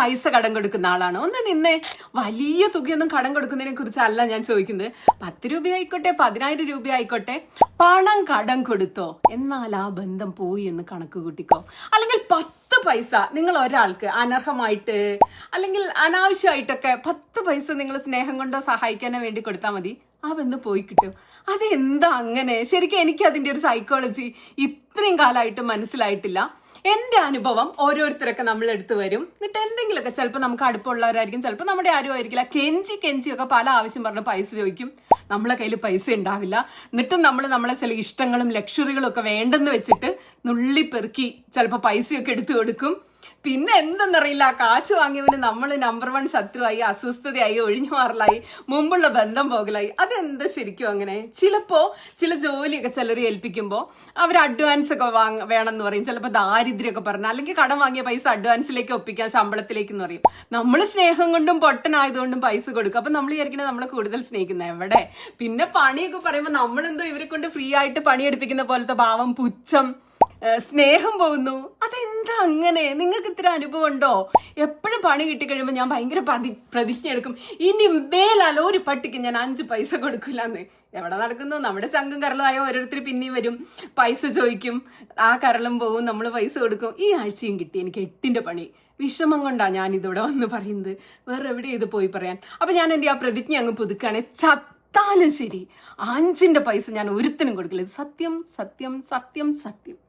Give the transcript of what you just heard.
പൈസ കടം കൊടുക്കുന്ന ആളാണോ? ഒന്ന് നിന്നേ. വലിയ തുകയൊന്നും കടം കൊടുക്കുന്നതിനെ കുറിച്ചല്ല ഞാൻ ചോദിക്കുന്നത്. 10 രൂപ ആയിക്കോട്ടെ, 10,000 രൂപ ആയിക്കോട്ടെ, പണം കടം കൊടുത്തോ, എന്നാൽ ആ ബന്ധം പോയി എന്ന് കണക്ക് കൂട്ടിക്കോ. അല്ലെങ്കിൽ 10 പൈസ നിങ്ങൾ ഒരാൾക്ക് അനർഹമായിട്ട് അല്ലെങ്കിൽ അനാവശ്യമായിട്ടൊക്കെ 10 പൈസ നിങ്ങൾ സ്നേഹം കൊണ്ടോ സഹായിക്കാനോ വേണ്ടി കൊടുത്താൽ മതി, ആ ബന്ധം പോയി കിട്ടും. അതെന്താ അങ്ങനെ? ശരിക്കും എനിക്ക് അതിന്റെ ഒരു സൈക്കോളജി ഇത്രയും കാലമായിട്ട് മനസ്സിലായിട്ടില്ല. എന്റെ അനുഭവം ഓരോരുത്തരൊക്കെ നമ്മളെടുത്ത് വരും. എന്നിട്ട് എന്തെങ്കിലുമൊക്കെ ചിലപ്പോൾ നമുക്ക് അടുപ്പമുള്ളവരായിരിക്കും, ചിലപ്പോൾ നമ്മുടെ ആരും ആയിരിക്കില്ല. കെഞ്ചിയൊക്കെ പല ആവശ്യം പറഞ്ഞ് പൈസ ചോദിക്കും. നമ്മളെ കയ്യിൽ പൈസ ഉണ്ടാവില്ല. എന്നിട്ടും നമ്മളെ ചില ഇഷ്ടങ്ങളും ലക്ഷറികളും ഒക്കെ വേണ്ടെന്ന് വെച്ചിട്ട് നുള്ളിപ്പെറുക്കി ചിലപ്പോൾ പൈസയൊക്കെ എടുത്തു കൊടുക്കും. പിന്നെ എന്തെന്നറിയില്ല, കാശ് വാങ്ങിയവന് നമ്മൾ നമ്പർ 1 ശത്രുവായി, അസ്വസ്ഥതയായി, ഒഴിഞ്ഞു മാറലായി, മുമ്പുള്ള ബന്ധം പോകലായി. അതെന്താ ശരിക്കും അങ്ങനെ? ചിലപ്പോ ചില ജോലിയൊക്കെ ചിലർ ഏൽപ്പിക്കുമ്പോൾ അവർ അഡ്വാൻസ് ഒക്കെ വേണമെന്ന് പറയും. ചിലപ്പോൾ ദാരിദ്ര്യമൊക്കെ പറഞ്ഞാൽ, അല്ലെങ്കിൽ കടം വാങ്ങിയ പൈസ അഡ്വാൻസിലേക്ക് ഒപ്പിക്കാൻ, ശമ്പളത്തിലേക്ക് എന്ന് പറയും. നമ്മൾ സ്നേഹം കൊണ്ടും പൊട്ടനായതുകൊണ്ടും പൈസ കൊടുക്കും. അപ്പൊ നമ്മൾ വിചാരിക്കുന്നത് നമ്മളെ കൂടുതൽ സ്നേഹിക്കുന്ന എവിടെ? പിന്നെ പണിയൊക്കെ പറയുമ്പോൾ നമ്മളെന്തോ ഇവരെ കൊണ്ട് ഫ്രീ ആയിട്ട് പണിയെടുപ്പിക്കുന്ന പോലത്തെ ഭാവം, പുച്ഛം, സ്നേഹം പോകുന്നു. അതെന്താ അങ്ങനെ? നിങ്ങൾക്ക് ഇത്ര അനുഭവം ഉണ്ടോ? എപ്പോഴും പണി കിട്ടിക്കഴിയുമ്പോൾ ഞാൻ ഭയങ്കര പ്രതിജ്ഞ എടുക്കും, ഇനി മേലാൽ ഒരു പട്ടിക്ക് ഞാൻ 5 പൈസ കൊടുക്കില്ലെന്ന്. എവിടെ നടക്കുന്നു? നമ്മുടെ ചങ്കും കരളും ആയ ഓരോരുത്തർ പിന്നെയും വരും, പൈസ ചോദിക്കും, ആ കരളും പോവും, നമ്മൾ പൈസ കൊടുക്കും. ഈ ആഴ്ചയും കിട്ടി എനിക്ക് 8ന്റെ പണി. വിഷമം കൊണ്ടാ ഞാൻ ഇതിവിടെ വന്ന് പറയുന്നത്, വേറെ എവിടെ ഇത് പോയി പറയാൻ. അപ്പൊ ഞാൻ എൻ്റെ ആ പ്രതിജ്ഞ അങ്ങ് പുതുക്കാണ്. ചത്താലും ശരി 5ന്റെ പൈസ ഞാൻ ഒരുത്തനും കൊടുക്കില്ല. സത്യം സത്യം സത്യം സത്യം.